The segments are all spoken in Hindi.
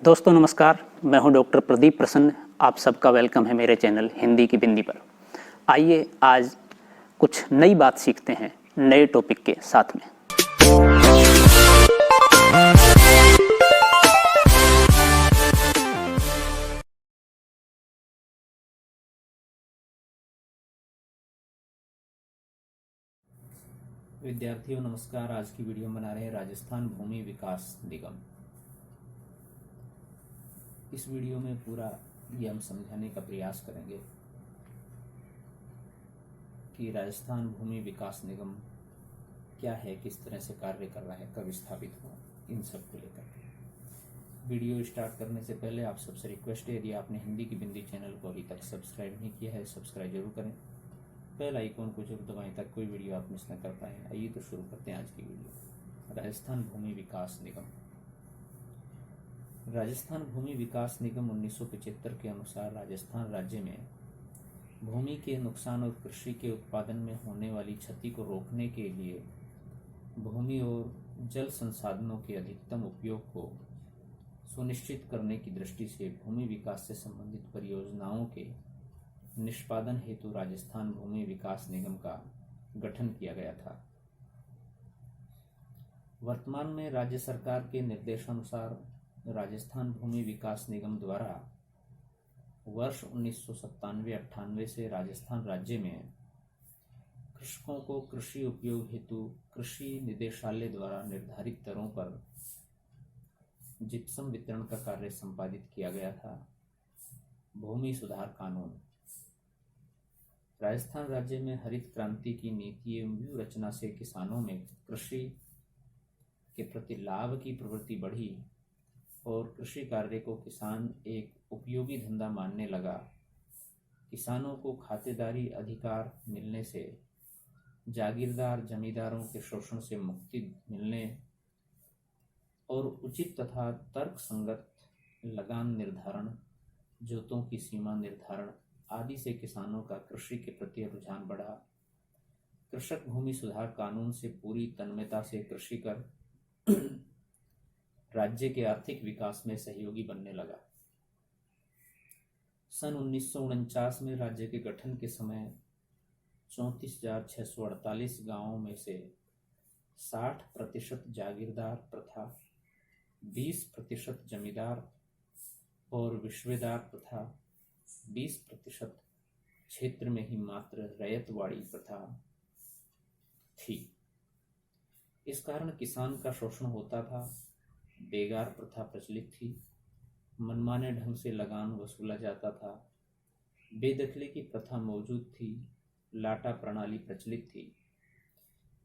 दोस्तों नमस्कार, मैं हूं डॉक्टर प्रदीप प्रसन्न। आप सबका वेलकम है मेरे चैनल हिंदी की बिंदी पर। आइए आज कुछ नई बात सीखते हैं नए टॉपिक के साथ में। विद्यार्थियों नमस्कार। आज की वीडियो में बना रहे हैं राजस्थान भूमि विकास निगम। इस वीडियो में पूरा ये हम समझाने का प्रयास करेंगे कि राजस्थान भूमि विकास निगम क्या है, किस तरह से कार्य कर रहा है, कब स्थापित हुआ, इन सब को लेकर। वीडियो स्टार्ट करने से पहले आप सबसे रिक्वेस्ट है, यदि आपने हिंदी की बिंदी चैनल को अभी तक सब्सक्राइब नहीं किया है, सब्सक्राइब जरूर करें। बेल आइकॉन को जरूर दबाएं ताकि कोई वीडियो आप मिस न कर पाएँ। आइए तो शुरू करते हैं आज की वीडियो। राजस्थान भूमि विकास निगम। राजस्थान भूमि विकास निगम 1975 के अनुसार राजस्थान राज्य में भूमि के नुकसान और कृषि के उत्पादन में होने वाली क्षति को रोकने के लिए भूमि और जल संसाधनों के अधिकतम उपयोग को सुनिश्चित करने की दृष्टि से भूमि विकास से संबंधित परियोजनाओं के निष्पादन हेतु राजस्थान भूमि विकास निगम का गठन किया गया था। वर्तमान में राज्य सरकार के निर्देशानुसार राजस्थान भूमि विकास निगम द्वारा वर्ष 1997-98 से राजस्थान राज्य में कृषकों को कृषि उपयोग हेतु कृषि निदेशालय द्वारा निर्धारित दरों पर जिप्सम वितरण का कार्य संपादित किया गया था। भूमि सुधार कानून। राजस्थान राज्य में हरित क्रांति की नीति एवं व्यूह रचना से किसानों में कृषि के प्रति लाभ की प्रवृत्ति बढ़ी और कृषि कार्य को किसान एक उपयोगी धंधा मानने लगा। किसानों को खातेदारी अधिकार मिलने से जागीरदार जमींदारों के शोषण से मुक्ति मिलने और उचित तथा तर्क संगत लगान निर्धारण, जोतों की सीमा निर्धारण आदि से किसानों का कृषि के प्रति रुझान बढ़ा। कृषक भूमि सुधार कानून से पूरी तन्मयता से कृषि कर राज्य के आर्थिक विकास में सहयोगी बनने लगा। सन 1949 में राज्य के गठन के समय 34,648 गांवों में से 60% जागीरदार प्रथा, 20% जमींदार और विश्वेदार प्रथा, 20% क्षेत्र में ही मात्र रैयतवाड़ी प्रथा थी। इस कारण किसान का शोषण होता था। बेगार प्रथा प्रचलित थी। मनमाने ढंग से लगान वसूला जाता था। बेदखली की प्रथा मौजूद थी। लाटा प्रणाली प्रचलित थी।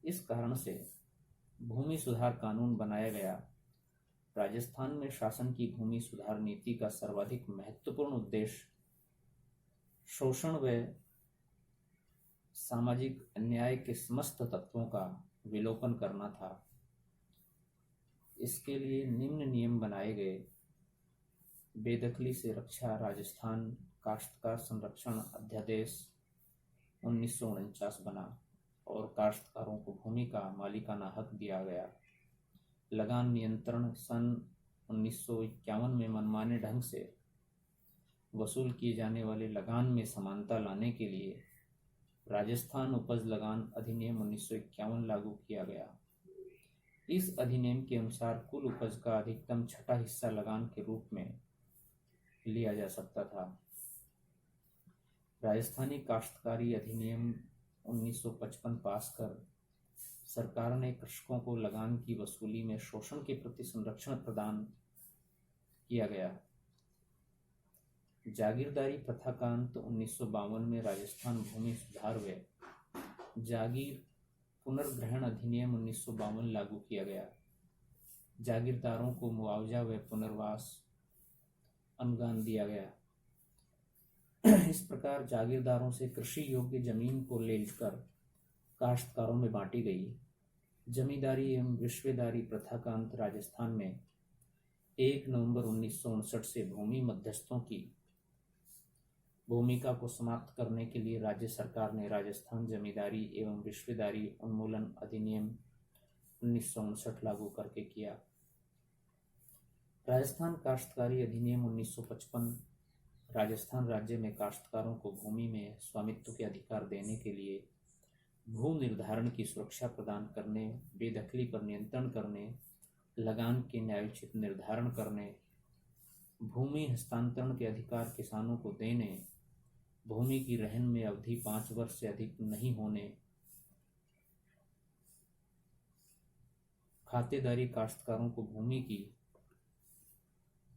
इस कारण से भूमि सुधार कानून बनाया गया। राजस्थान में शासन की भूमि सुधार नीति का सर्वाधिक महत्वपूर्ण उद्देश्य शोषण व सामाजिक अन्याय के समस्त तत्वों का विलोपन करना था। इसके लिए निम्न नियम बनाए गए। बेदखली से रक्षा राजस्थान काश्तकार संरक्षण अध्यादेश 1949 बना और काश्तकारों को भूमि का मालिकाना हक दिया गया। लगान नियंत्रण सन 1951 में मनमाने ढंग से वसूल किए जाने वाले लगान में समानता लाने के लिए राजस्थान उपज लगान अधिनियम 1951 लागू किया गया। इस अधिनियम के अनुसार कुल उपज का अधिकतम छठा हिस्सा लगान के रूप में लिया जा सकता था। राजस्थानी काश्तकारी अधिनियम 1955 पास कर सरकार ने कृषकों को लगान की वसूली में शोषण के प्रति संरक्षण प्रदान किया गया। जागीरदारी प्रथा का अंत 1952 में राजस्थान भूमि सुधार व जागीर पुनर्ग्रहण अधिनियम 1952 लागू किया गया। जागीरदारों को मुआवजा व पुनर्वास अनुदान दिया गया। इस प्रकार जागीरदारों से कृषि योग्य जमीन को लेकर काश्तकारों में बांटी गई। जमींदारी एवं विश्वेदारी प्रथा का अंत राजस्थान में 1 नवंबर 1959 से भूमि मध्यस्थों की भूमिका को समाप्त करने के लिए राज्य सरकार ने राजस्थान जमींदारी एवं विश्वेदारी उन्मूलन अधिनियम 1959 लागू करके किया। राजस्थान काश्तकारी अधिनियम 1955 राजस्थान राज्य में काश्तकारों को भूमि में स्वामित्व के अधिकार देने के लिए भू निर्धारण की सुरक्षा प्रदान करने, बेदखली पर नियंत्रण करने, लगान के न्यायोचित निर्धारण करने, भूमि हस्तांतरण के अधिकार किसानों को देने, भूमि की रहन में अवधि 5 वर्ष से अधिक नहीं होने, खातेदारी काश्तकारों को भूमि की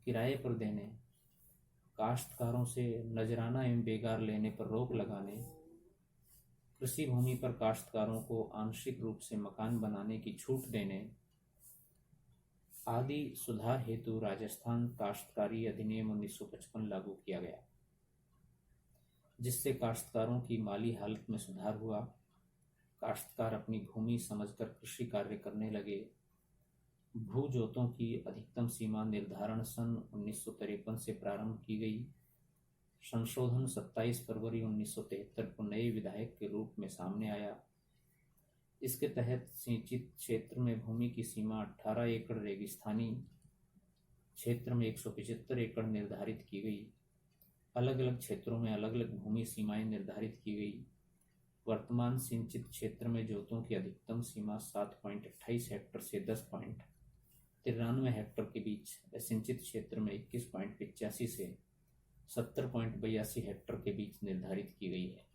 किराए पर देने, काश्तकारों से नजराना एवं बेगार लेने पर रोक लगाने, कृषि भूमि पर काश्तकारों को आंशिक रूप से मकान बनाने की छूट देने आदि सुधार हेतु राजस्थान काश्तकारी अधिनियम 1955 लागू किया गया, जिससे काश्तकारों की माली हालत में सुधार हुआ। काश्तकार अपनी भूमि समझकर कृषि कार्य करने लगे। भू जोतों की अधिकतम सीमा निर्धारण सन 1953 से प्रारंभ की गई। संशोधन 27 फरवरी 1973 को नए विधायक के रूप में सामने आया। इसके तहत सिंचित क्षेत्र में भूमि की सीमा 18 एकड़, रेगिस्तानी क्षेत्र में 175 एकड़ निर्धारित की गई। अलग अलग क्षेत्रों में अलग अलग भूमि सीमाएं निर्धारित की गई। वर्तमान सिंचित क्षेत्र में जोतों की अधिकतम सीमा 7.28 हेक्टर से 10.93 हेक्टर के बीच, सिंचित क्षेत्र में 21.85 से 70.82 हेक्टर के बीच निर्धारित की गई है।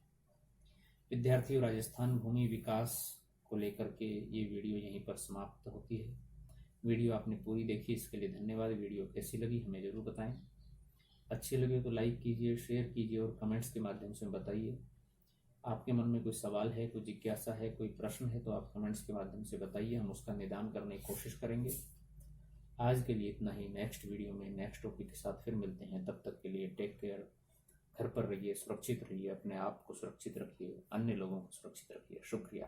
विद्यार्थियों, राजस्थान भूमि विकास को लेकर के ये वीडियो यहीं पर समाप्त होती है। वीडियो आपने पूरी देखी, इसके लिए धन्यवाद। वीडियो कैसी लगी हमें ज़रूर बताएं। अच्छी लगे तो लाइक कीजिए, शेयर कीजिए और कमेंट्स के माध्यम से बताइए। आपके मन में कोई सवाल है, कोई जिज्ञासा है, कोई प्रश्न है तो आप कमेंट्स के माध्यम से बताइए, हम उसका निदान करने की कोशिश करेंगे। आज के लिए इतना ही। नेक्स्ट वीडियो में नेक्स्ट टॉपिक के साथ फिर मिलते हैं। तब तक के लिए टेक केयर। घर पर रहिए, सुरक्षित रहिए, अपने आप को सुरक्षित रखिए, अन्य लोगों को सुरक्षित रखिए। शुक्रिया।